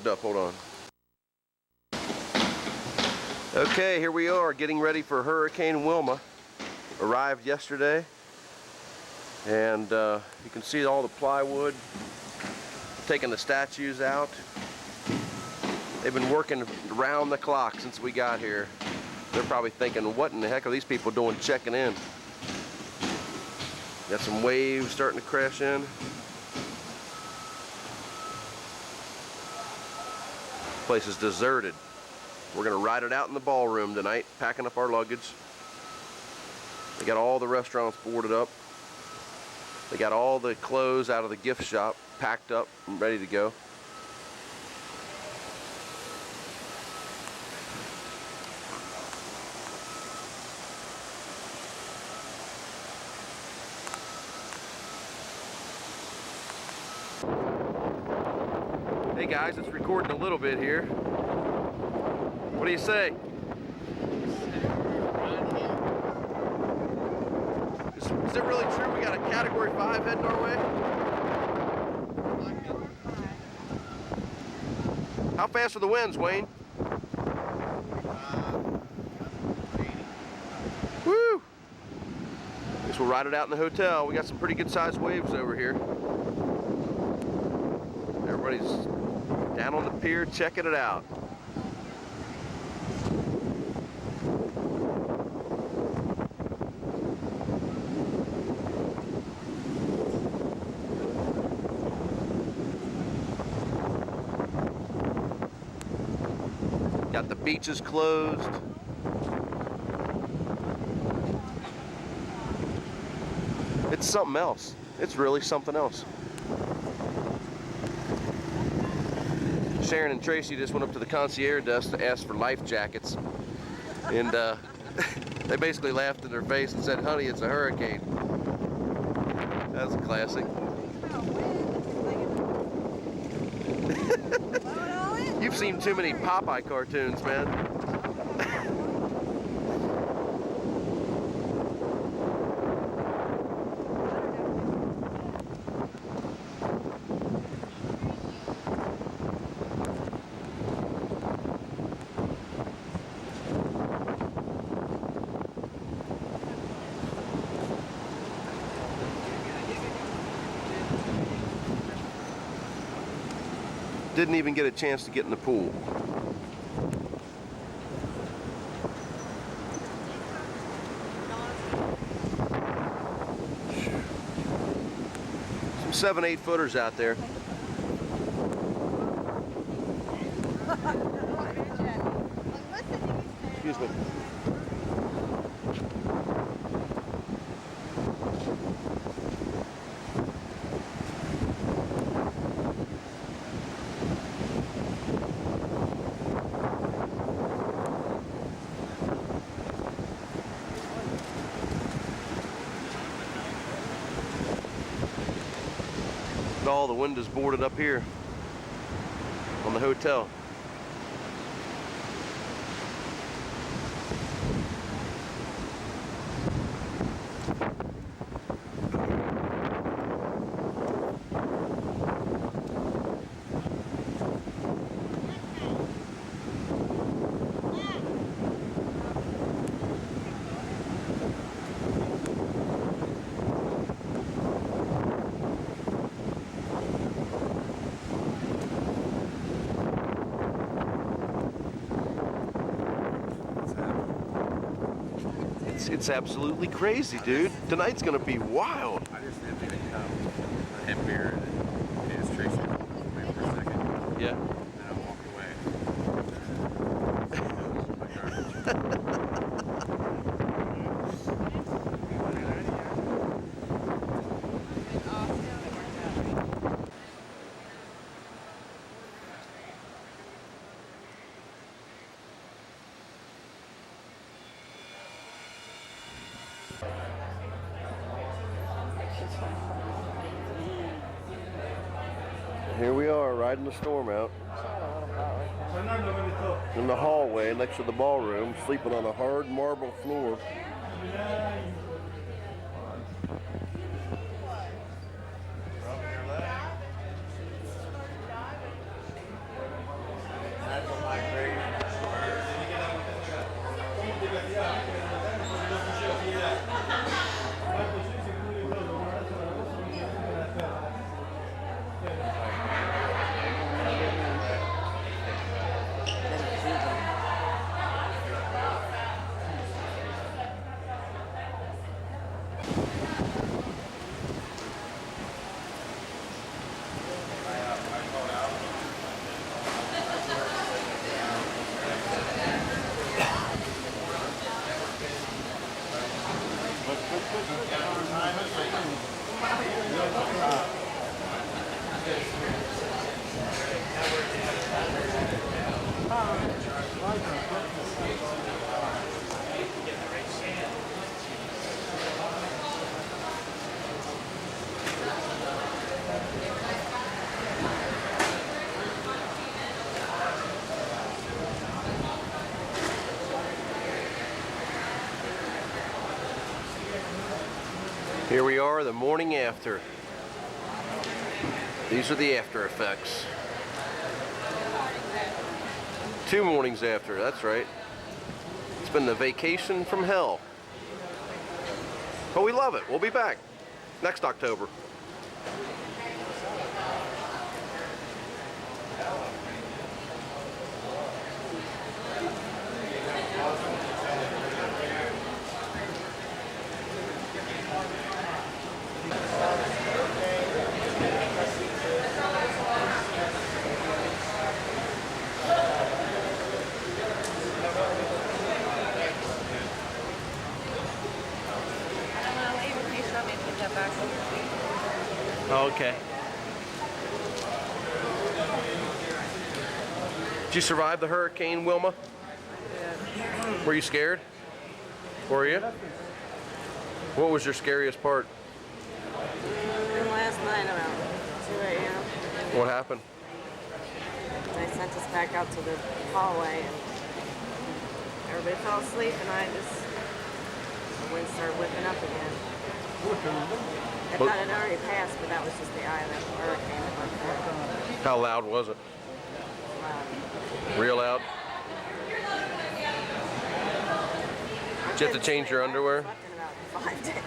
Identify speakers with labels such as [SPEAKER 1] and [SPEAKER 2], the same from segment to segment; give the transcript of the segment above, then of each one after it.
[SPEAKER 1] warmed up. Hold on. Okay, here we are getting ready for Hurricane Wilma. Arrived yesterday, and you can see all the plywood, taking the statues out. They've been working around the clock since we got here. They're probably thinking, what in the heck are these people doing checking in? Got some waves starting to crash in. Place is deserted. We're gonna ride it out in the ballroom tonight, packing up our luggage. They got all the restaurants boarded up. They got all the clothes out of the gift shop packed up and ready to go. Hey guys, it's recording a little bit here. What do you say? Is it really true we got a Category 5 heading our way? How fast are the winds, Wayne? Woo! Guess we'll ride it out in the hotel. We got some pretty good sized waves over here. Everybody's down on the pier checking it out. Got the beaches closed. It's something else. It's really something else. Sharon and Tracy just went up to the concierge desk to ask for life jackets. And they basically laughed in their face and said, honey, it's a hurricane. That's a classic. You've seen too many Popeye cartoons, man. Didn't even get a chance to get in the pool. Some 7-8 footers out there. Excuse me. All the windows boarded up here on the hotel. It's absolutely crazy, dude. Tonight's gonna be wild.
[SPEAKER 2] I just didn't even come. I had beer and it was Tracy. Wait for a second.
[SPEAKER 1] Yeah.
[SPEAKER 2] And I walked away.
[SPEAKER 1] Here we are, riding the storm out. In the hallway next to the ballroom, sleeping on a hard marble floor. Here we are, the morning after. These are the after effects. 2 mornings after, that's right. It's been the vacation from hell. But we love it. We'll be back next October. Okay. Did you survive the hurricane, Wilma? Were you scared? Were you? What was your scariest part?
[SPEAKER 3] Last night around 2 a.m.
[SPEAKER 1] What happened?
[SPEAKER 3] They sent us back out to the hallway and everybody fell asleep and the wind started whipping up again. I thought it already passed, but that was just the eye of the hurricane that went through.
[SPEAKER 1] How loud was it? Real loud? Did you have to change your underwear?
[SPEAKER 3] I slept in about 5 days.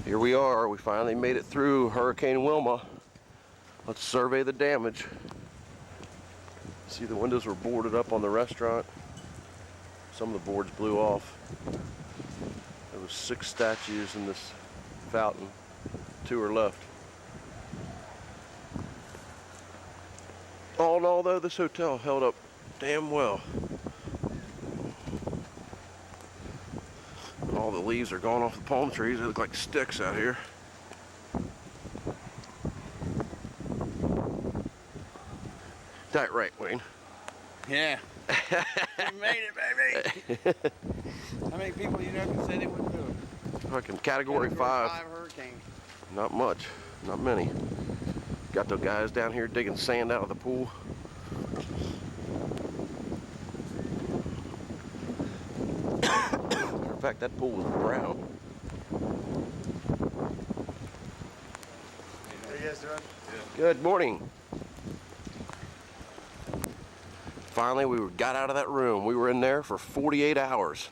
[SPEAKER 1] Here we are, we finally made it through Hurricane Wilma. Let's survey the damage. See, the windows were boarded up on the restaurant. Some of the boards blew off. There was 6 statues in this fountain. 2 are left. All in all though, this hotel held up damn well. All the leaves are gone off the palm trees. They look like sticks out here. That right, Wayne?
[SPEAKER 4] Yeah. We made it, baby. How many people you know can say they wouldn't do it?
[SPEAKER 1] Fucking category 5.
[SPEAKER 4] 5 hurricane.
[SPEAKER 1] Not much. Not many. Got the guys down here digging sand out of the pool. Matter of fact, that pool was brown.
[SPEAKER 4] How you guys doing?
[SPEAKER 1] Good morning. Finally, we got out of that room. We were in there for 48 hours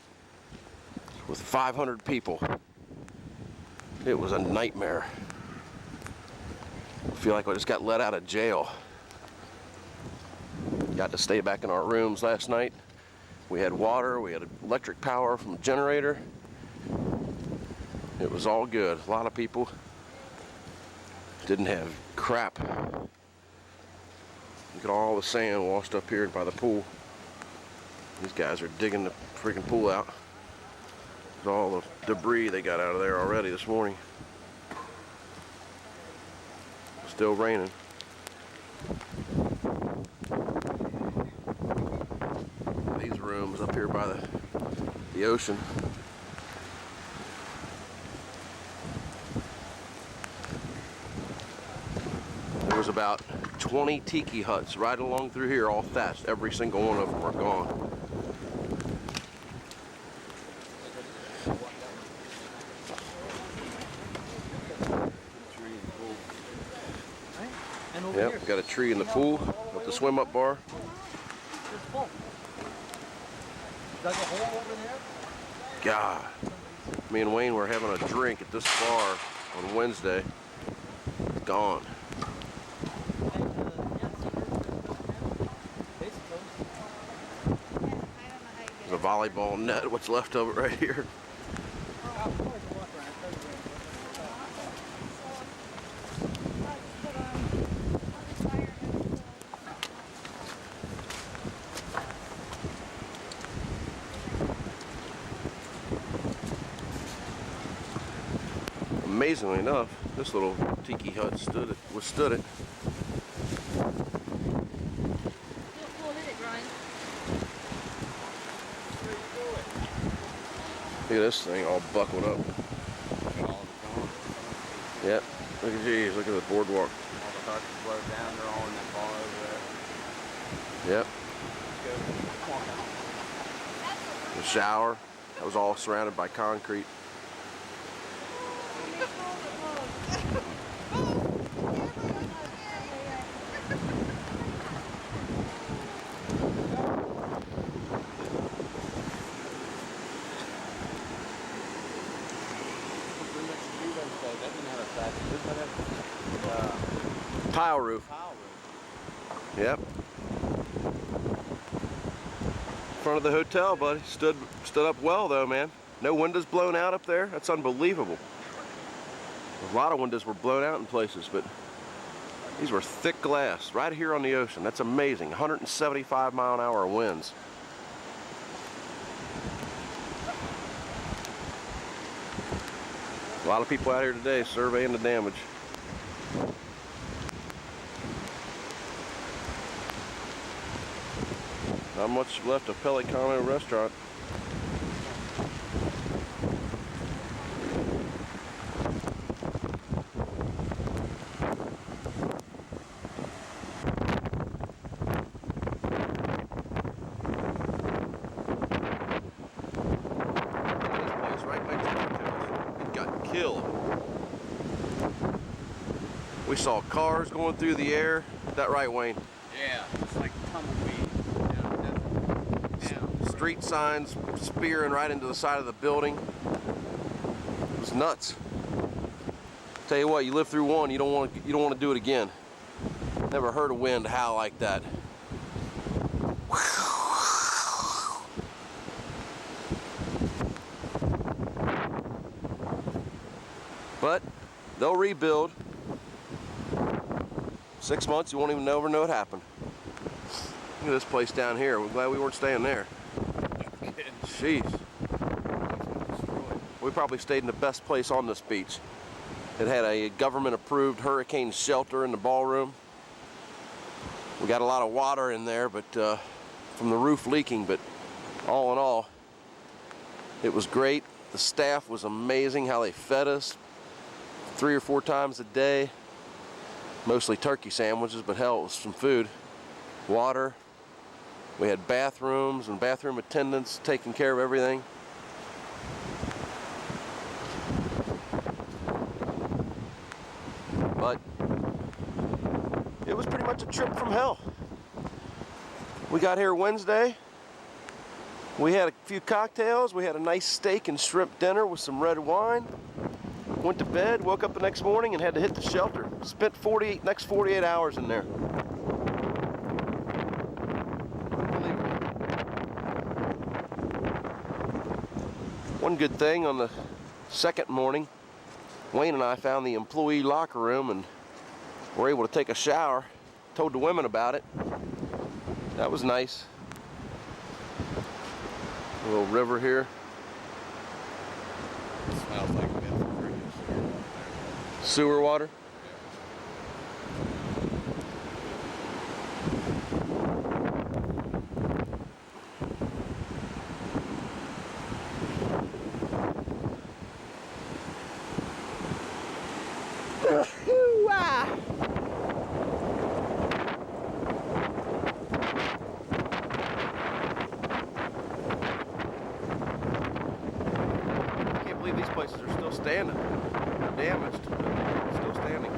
[SPEAKER 1] with 500 people. It was a nightmare. I feel like I just got let out of jail. Got to stay back in our rooms last night. We had water, we had electric power from a generator. It was all good. A lot of people didn't have crap. Look at all the sand washed up here by the pool. These guys are digging the freaking pool out. Look at all the debris they got out of there already this morning. Still raining. These rooms up here by the ocean. There was about 20 tiki huts right along through here, all thatched. Every single one of them are gone. Yep, we got a tree in the pool with the swim up bar. God, me and Wayne were having a drink at this bar on Wednesday. Gone. There's a volleyball net, what's left of it right here. Amazingly enough, this little tiki hut withstood it. Look at this thing all buckled up. Yep, look at these, look at the boardwalk.
[SPEAKER 4] starts to blow down, they're all in that bar over there.
[SPEAKER 1] Yep.
[SPEAKER 4] Let's go. Come on now.
[SPEAKER 1] The shower, that was all surrounded by concrete. Tile roof. Yep. Front of the hotel, buddy. Stood up well though, man. No windows blown out up there. That's unbelievable. A lot of windows were blown out in places, but these were thick glass right here on the ocean. That's amazing. 175-mile-an-hour winds. A lot of people out here today surveying the damage. Not much left of Pelicano restaurant. We saw cars going through the air. Is that right, Wayne?
[SPEAKER 4] Yeah, it's like tumbleweed. Down.
[SPEAKER 1] Street signs spearing right into the side of the building. It was nuts. Tell you what, you live through one, you don't want to do it again. Never heard a wind howl like that. But they'll rebuild. 6 months, you won't even never know what happened. Look at this place down here. We're glad we weren't staying there. Jeez. We probably stayed in the best place on this beach. It had a government-approved hurricane shelter in the ballroom. We got a lot of water in there, but from the roof leaking. But all in all, it was great. The staff was amazing. How they fed us 3 or 4 times a day. Mostly turkey sandwiches, but hell, it was some food. Water. We had bathrooms and bathroom attendants taking care of everything. But it was pretty much a trip from hell. We got here Wednesday. We had a few cocktails. We had a nice steak and shrimp dinner with some red wine. Went to bed, woke up the next morning and had to hit the shelter. Spent next 48 hours in there. One good thing, on the second morning, Wayne and I found the employee locker room and were able to take a shower. Told the women about it. That was nice. A little river here.
[SPEAKER 4] It smells like
[SPEAKER 1] Sewer water. I can't believe these places are still standing. They're damaged, but they're still standing.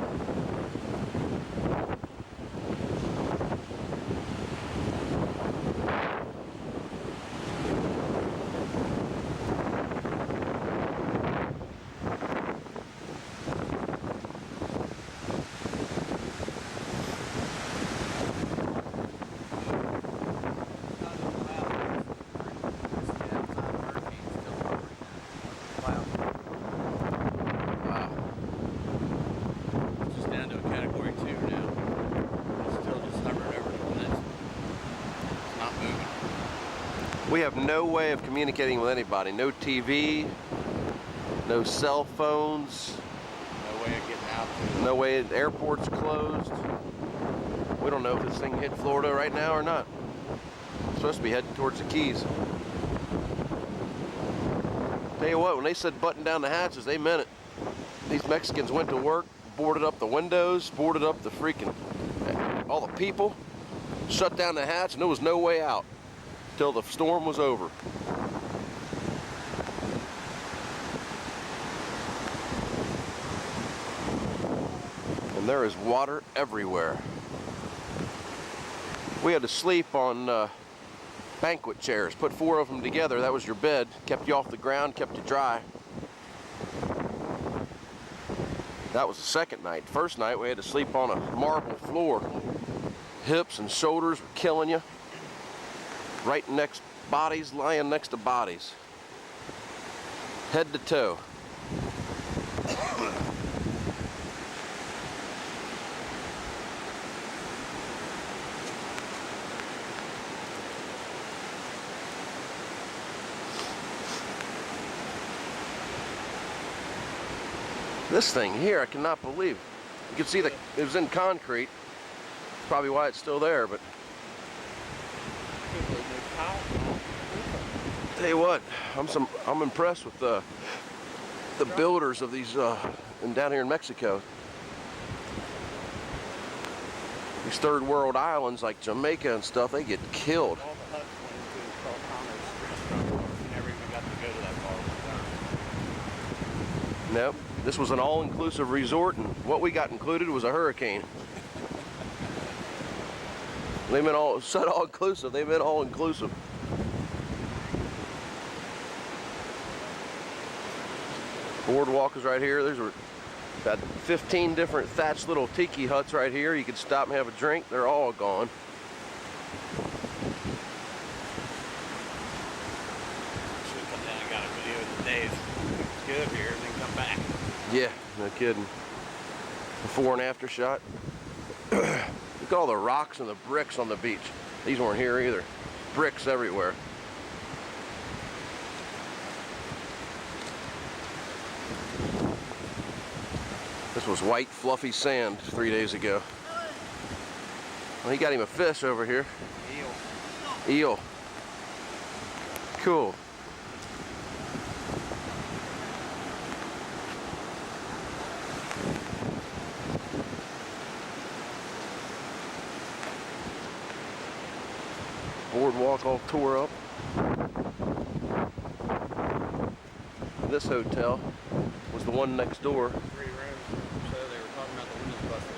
[SPEAKER 1] We have no way of communicating with anybody. No TV, no cell phones.
[SPEAKER 4] No way of getting out to
[SPEAKER 1] No way, the airport's closed. We don't know if this thing hit Florida right now or not. It's supposed to be heading towards the Keys. Tell you what, when they said button down the hatches, they meant it. These Mexicans went to work, boarded up the windows, boarded up the freaking, all the people, shut down the hatch, and there was no way out till the storm was over. And there is water everywhere. We had to sleep on banquet chairs, put 4 of them together. That was your bed, kept you off the ground, kept you dry. That was the second night. First night we had to sleep on a marble floor. Hips and shoulders were killing you. Right next, bodies lying next to bodies. Head to toe. This thing here, I cannot believe. You can see that it was in concrete. Probably why it's still there, but tell you what, I'm impressed with the builders of these and down here in Mexico. These third world islands like Jamaica and stuff, they get killed.
[SPEAKER 4] All the huts went into Carl Connor's restaurant. We never even got to go to that far.
[SPEAKER 1] Nope. This was an all-inclusive resort, and what we got included was a hurricane. They meant said all-inclusive. They meant all-inclusive. Boardwalk is right here. There's about 15 different thatched little tiki huts right here. You could stop and have a drink. They're all gone.
[SPEAKER 4] Should have come down and got a video of the days. It's good here, and then come back.
[SPEAKER 1] Yeah, no kidding. Before and after shot. Look at all the rocks and the bricks on the beach. These weren't here either. Bricks everywhere. This was white, fluffy sand 3 days ago. Well, he got him a fish over here.
[SPEAKER 4] Eel.
[SPEAKER 1] Eel. Cool. Boardwalk all tore up. This hotel was the one next door.
[SPEAKER 4] 3 rooms, so they were talking about the windows busted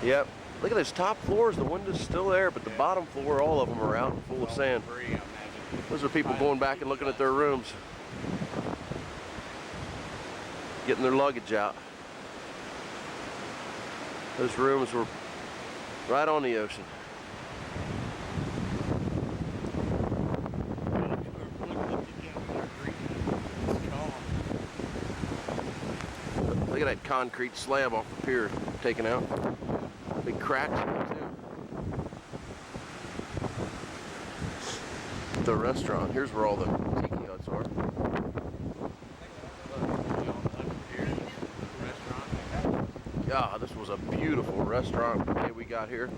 [SPEAKER 4] in.
[SPEAKER 1] Yep. Look at those top floors. The window's still there, but the bottom floor, all of them are out and full of sand.
[SPEAKER 4] Debris, I imagine.
[SPEAKER 1] Those are people going back and looking at their rooms. Getting their luggage out. Those rooms were right on the ocean. Look at that concrete slab off the pier taken out. Big cracks in it too. The restaurant. Here's where all the tiki huts are. Yeah, this was a beautiful restaurant the day we got here.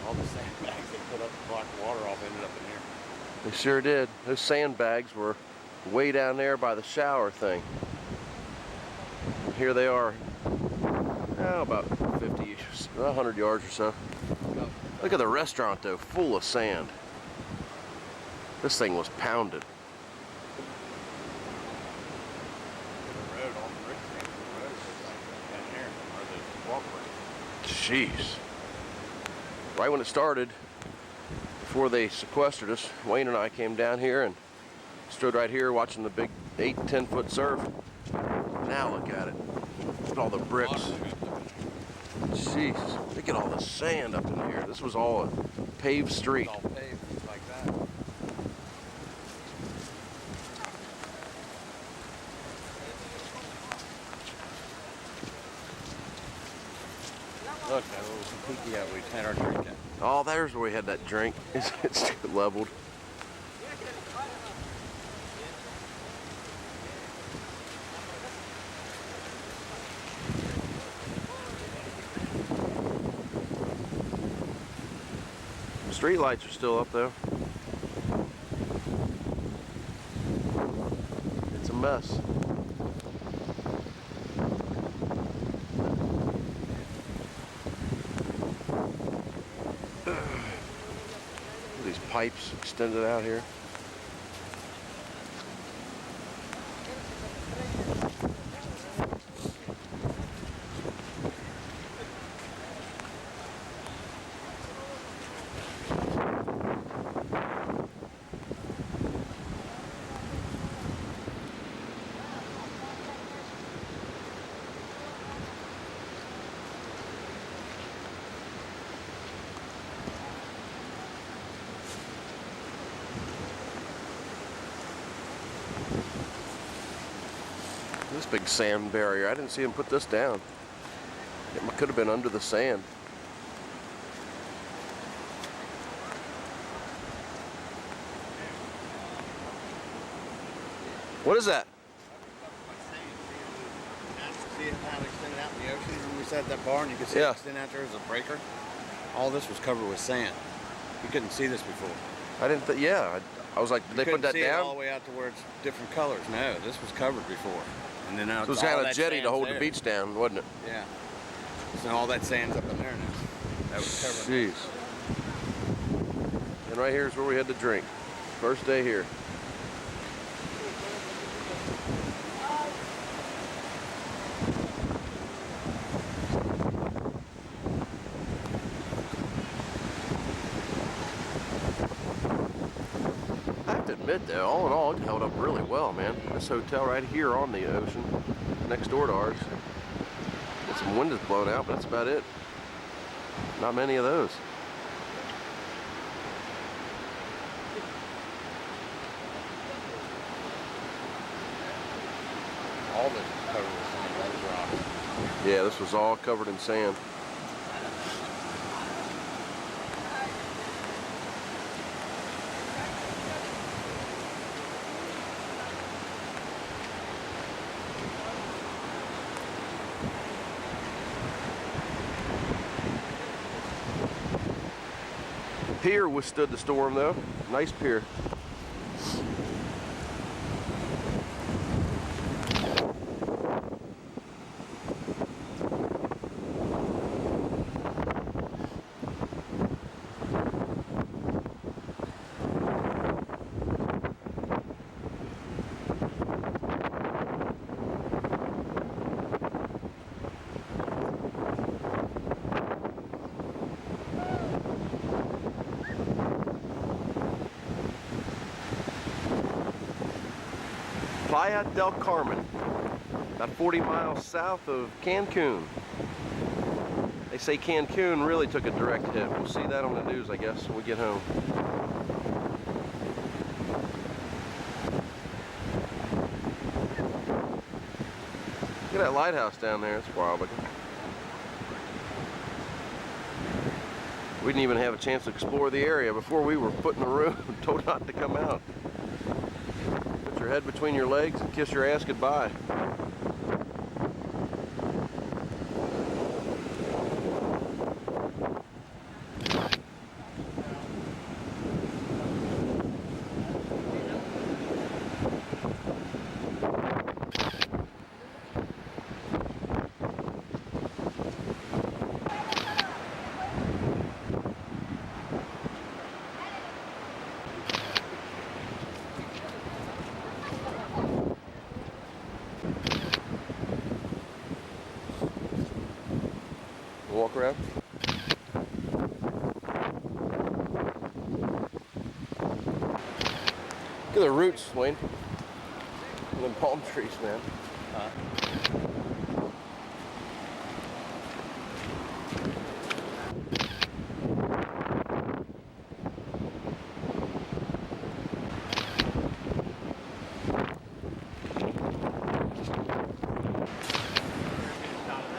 [SPEAKER 4] All the sandbags they put up to block water off ended up in here.
[SPEAKER 1] They sure did. Those sandbags were way down there by the shower thing. And here they are. Oh, about 50, 100 yards or so. Look at the restaurant though, full of sand. This thing was pounded.
[SPEAKER 4] The road, all the bricks came from the road, down here, are the walkways.
[SPEAKER 1] Jeez. Right when it started, before they sequestered us, Wayne and I came down here and stood right here watching the big 8-10 foot surf. Now look at it. Look at all the bricks. Jeez, look at all the sand up in here. This was all a paved street.
[SPEAKER 4] It's all paved, just like that. Look, that little tiki hut we had our drink at.
[SPEAKER 1] Oh, there's where we had that drink. It's leveled. Street lights are still up though. mess. These pipes extended out here. This big sand barrier, I didn't see him put this down. It could have been under the sand. What is that?
[SPEAKER 4] See how it extended out in the ocean? When we sat at that bar and you could see it extend out there as a breaker? All this was covered with sand. You couldn't see this before.
[SPEAKER 1] I didn't I was like, did they put that
[SPEAKER 4] You couldn't see it all
[SPEAKER 1] down?
[SPEAKER 4] the way out to where it's different colors. No, this was covered before. And then now
[SPEAKER 1] It was
[SPEAKER 4] all
[SPEAKER 1] kind of
[SPEAKER 4] that
[SPEAKER 1] jetty to
[SPEAKER 4] sand's
[SPEAKER 1] hold
[SPEAKER 4] there.
[SPEAKER 1] the beach down, wasn't it?
[SPEAKER 4] Yeah. So all that sand's up in there now. That was covered.
[SPEAKER 1] Jeez. And right here is where we had to drink. First day here. I have to admit though, all in all, it held up really well, man. This hotel right here on the ocean, next door to ours. Got some windows blown out, but that's about it. Not many of those.
[SPEAKER 4] All this was covered with sand. Those rocks.
[SPEAKER 1] Yeah, this was all covered in sand. The pier withstood the storm though. Nice pier. Playa del Carmen, about 40 miles south of Cancun. They say Cancun really took a direct hit. We'll see that on the news, I guess, when we get home. Look at that lighthouse down there. It's wild looking. We didn't even have a chance to explore the area before we were put in the room, told not to come out. Put your head between your legs and kiss your ass goodbye. Walk around. Look at the roots, Wayne. And them palm trees, man.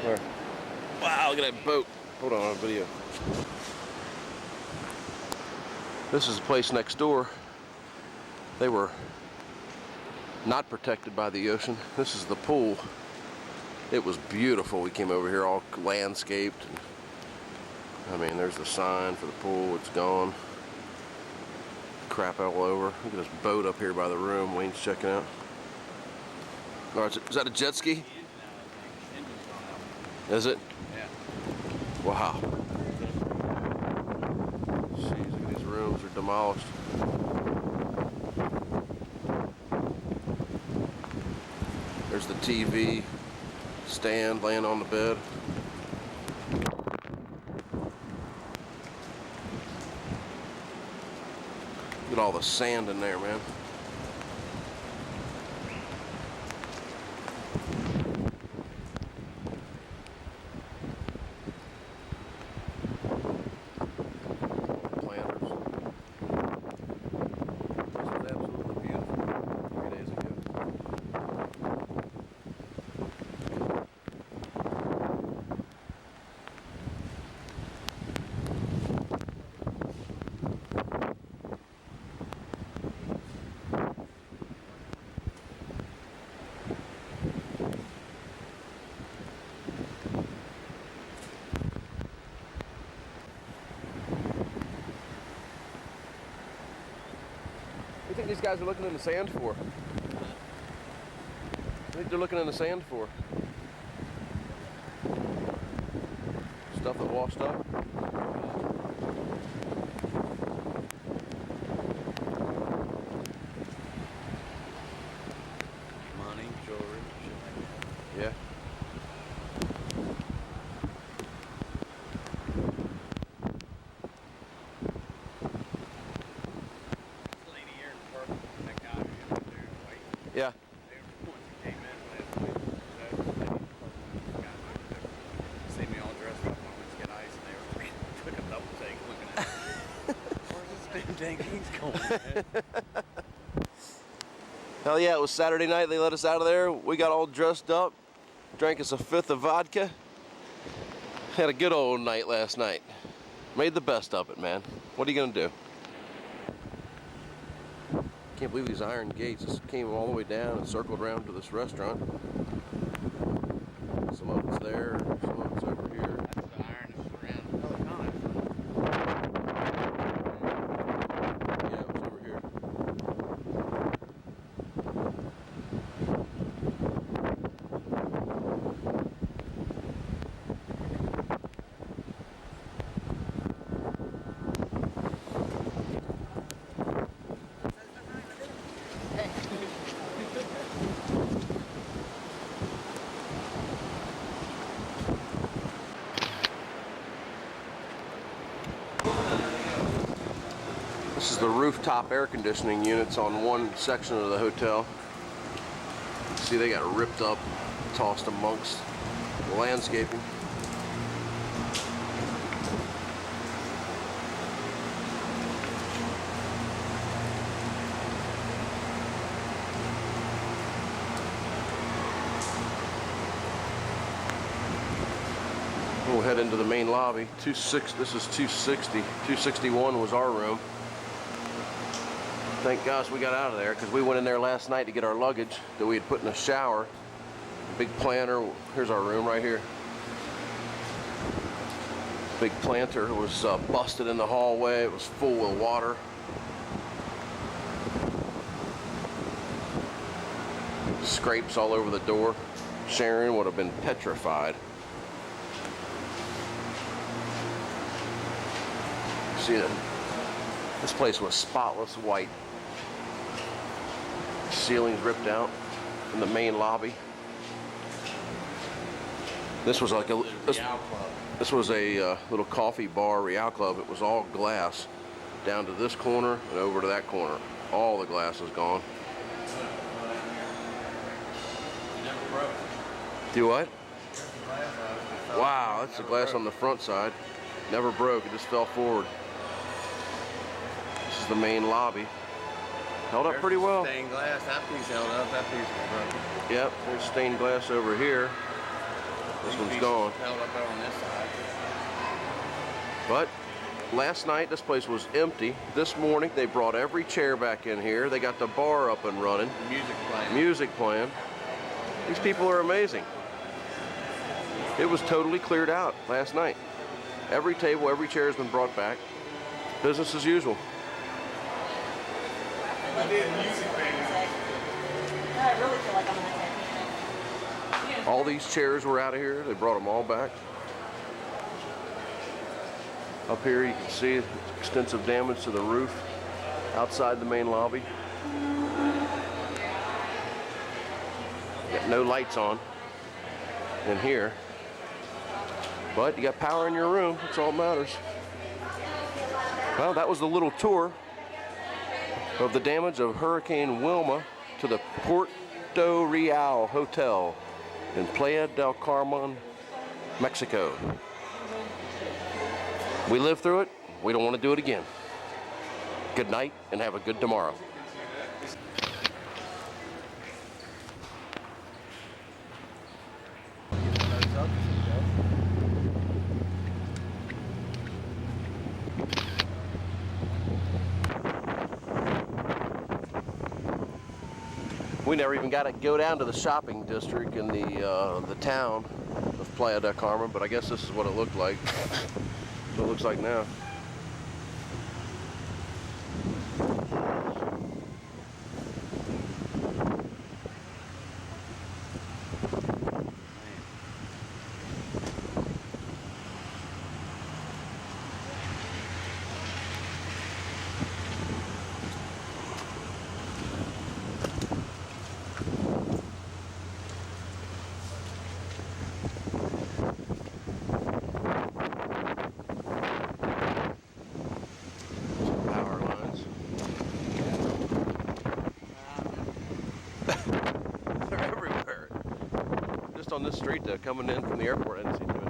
[SPEAKER 1] Where? Wow, look at that boat. Hold on, video. This is the place next door. They were not protected by the ocean. This is the pool. It was beautiful. We came over here all landscaped. I mean, there's the sign for the pool. It's gone. Crap all over. Look at this boat up here by the room Wayne's checking out. Or is that a jet ski? Is it?
[SPEAKER 4] Yeah.
[SPEAKER 1] Wow. Jeez, look at these rooms are demolished. There's the TV stand laying on the bed. Look at all the sand in there, man. Planters. This was absolutely beautiful 3 days ago. What do you think these guys are looking in the sand for? What do you think they're looking in the sand for? Stuff that washed up?
[SPEAKER 4] Money, jewelry, shit like that.
[SPEAKER 1] Yeah.
[SPEAKER 4] This lady here in purple, and that guy who was there in white,
[SPEAKER 1] Yeah.
[SPEAKER 4] they were the ones that came in last week. So this lady in purple, guy over there, see me all dressed up, I went to get ice, and they were took a double take looking at me. Where's this damn thing he's going, man?
[SPEAKER 1] Hell yeah, it was Saturday night. They let us out of there. We got all dressed up, drank us a fifth of vodka. Had a good old night last night. Made the best of it, man. What are you gonna do? Can't believe these iron gates just came all the way down and circled around to this restaurant. Some of it's there, some of it's over here.
[SPEAKER 4] That's the iron that was around Pelicano.
[SPEAKER 1] Yeah, it was over here. This is the rooftop air conditioning units on one section of the hotel. See, they got ripped up, tossed amongst the landscaping. We'll head into the main lobby. This is 260. 261 was our room. Thank gosh we got out of there, because we went in there last night to get our luggage that we had put in the shower. Big planter. Here's our room right here. Big planter was busted in the hallway. It was full of water. Scrapes all over the door. Sharon would have been petrified. See it? This place was spotless white. Ceilings ripped out in the main lobby. This was like a little coffee bar, Real Club. It was all glass down to this corner and over to that corner. All the glass is gone.
[SPEAKER 4] Never broke.
[SPEAKER 1] Do what? Wow, that's the glass on the front side. Never broke, it just fell forward. This is the main lobby. Held up pretty well.
[SPEAKER 4] Stained glass, that piece held up, that piece was broken.
[SPEAKER 1] Yep, there's stained glass over here. This one's gone.
[SPEAKER 4] Held up over on this side.
[SPEAKER 1] But last night this place was empty. This morning they brought every chair back in here. They got the bar up and running.
[SPEAKER 4] Music playing.
[SPEAKER 1] Music playing. These people are amazing. It was totally cleared out last night. Every table, every chair has been brought back. Business as usual.
[SPEAKER 3] I really feel like I'm in a
[SPEAKER 1] All these chairs were out of here. They brought them all back. Up here you can see extensive damage to the roof outside the main lobby. Got no lights on in here, but you got power in your room. That's all that matters. Well, that was the little tour of the damage of Hurricane Wilma to the Puerto Real Hotel in Playa del Carmen, Mexico. We lived through it. We don't want to do it again. Good night and have a good tomorrow. We never even got to go down to the shopping district in the town of Playa del Carmen, but I guess this is what it looked like. What it looks like now. They're everywhere. Just on this street though, coming in from the airport, I didn't see too many.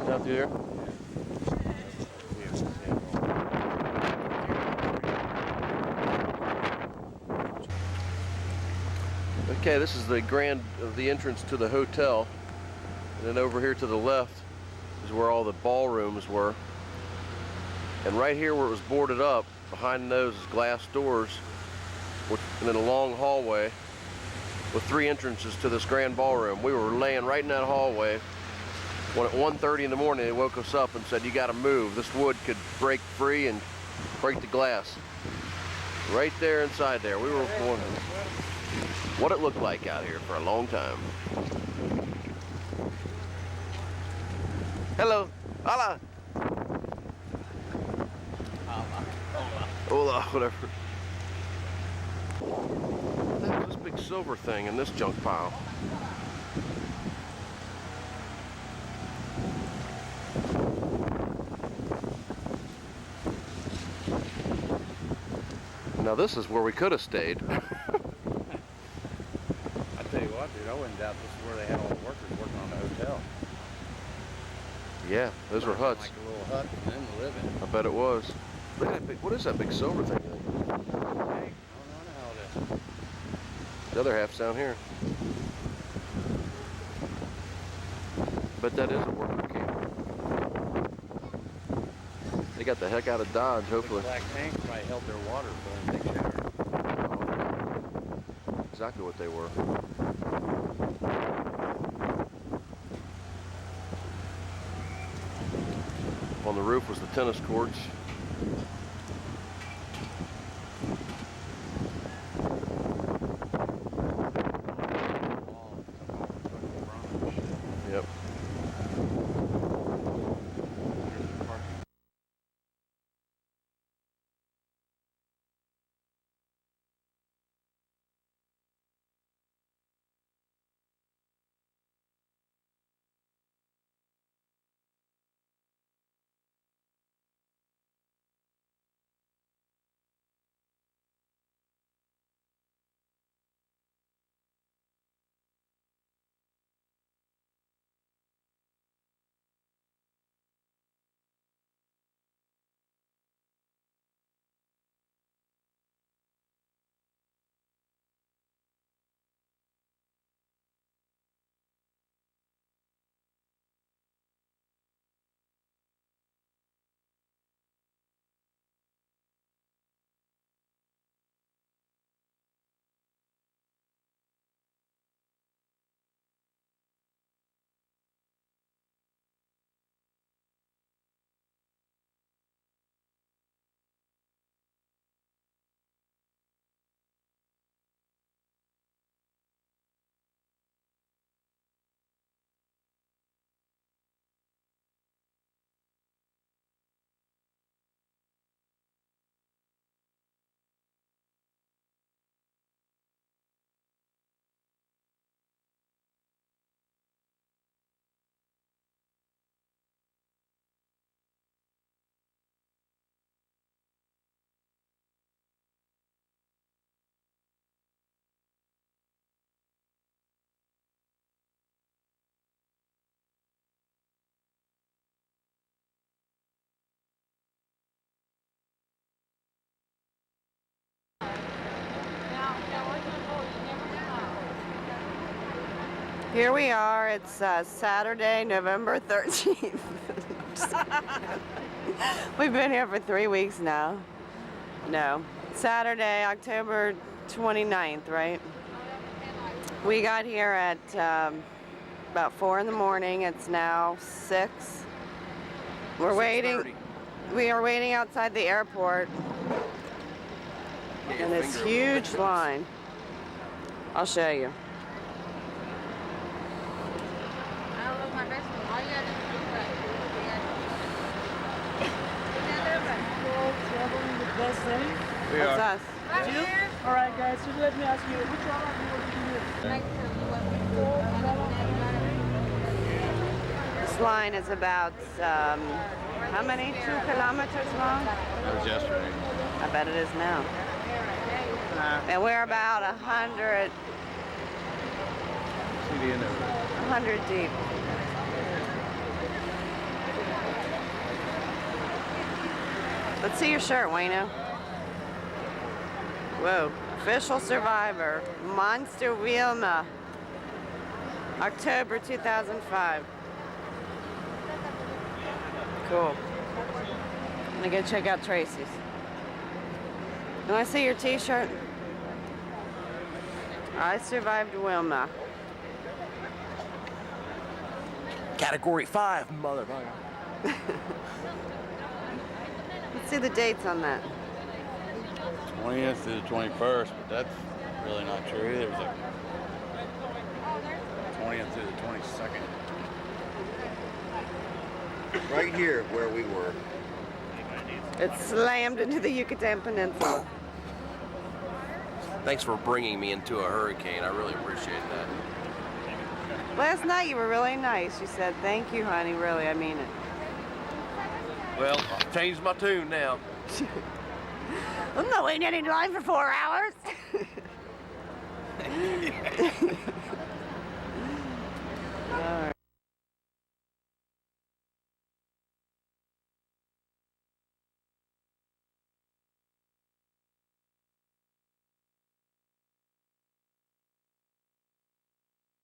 [SPEAKER 1] Down through there. Okay, this is the entrance to the hotel, and then over here to the left is where all the ballrooms were. And right here where it was boarded up, behind those is glass doors, and then a long hallway with 3 entrances to this grand ballroom. We were laying right in that hallway when at 1:30 in the morning they woke us up and said, "You got to move. This wood could break free and break the glass." Right there inside there. We were wondering what it looked like out here for a long time. Hello. Hola. Hola, whatever. What the heck is this big silver thing in this junk pile? Now this is where we could have stayed.
[SPEAKER 4] I tell you what, dude, I wouldn't doubt this is where they had all the workers working on the hotel.
[SPEAKER 1] Yeah, those were huts.
[SPEAKER 4] Like a little hut for them to live in.
[SPEAKER 1] I bet it was. Look at that big, what is that big silver thing?
[SPEAKER 4] Hey, I don't know how it is.
[SPEAKER 1] The other half's down here. Bet that is a worker camp. They got the heck out of Dodge, hopefully.
[SPEAKER 4] The black tanks probably held their water for them big shower.
[SPEAKER 1] Exactly what they were. On the roof was the tennis courts.
[SPEAKER 3] Here we are. It's Saturday, November 13th. We've been here for 3 weeks now. No. Saturday, October 29th, right? We got here at about 4 in the morning. It's now 6. We're waiting. We are waiting outside the airport. And this huge line. I'll show you. What's us?
[SPEAKER 5] You? All right, guys. So let me ask you, which one of you
[SPEAKER 3] This line is about how many? 2 kilometers long?
[SPEAKER 2] That was yesterday.
[SPEAKER 3] I bet it is now. And we're about 100
[SPEAKER 2] See the end of it.
[SPEAKER 3] 100 deep. Let's see your shirt, Wayno. Whoa. Official survivor. Monster Wilma. October 2005. Cool. I'm gonna go check out Tracy's. Can I see your t-shirt? I survived Wilma.
[SPEAKER 1] Category 5, motherfucker.
[SPEAKER 3] Let's see the dates on that.
[SPEAKER 4] 20th through the 21st, but that's really not true either. It was like 20th through the 22nd.
[SPEAKER 6] Right here where we were.
[SPEAKER 3] It slammed into the Yucatan Peninsula.
[SPEAKER 1] Thanks for bringing me into a hurricane. I really appreciate that.
[SPEAKER 3] Last night you were really nice. You said, "Thank you, honey. Really, I mean it."
[SPEAKER 1] Well, I've changed my tune now.
[SPEAKER 3] I'm not waiting any line for 4 hours.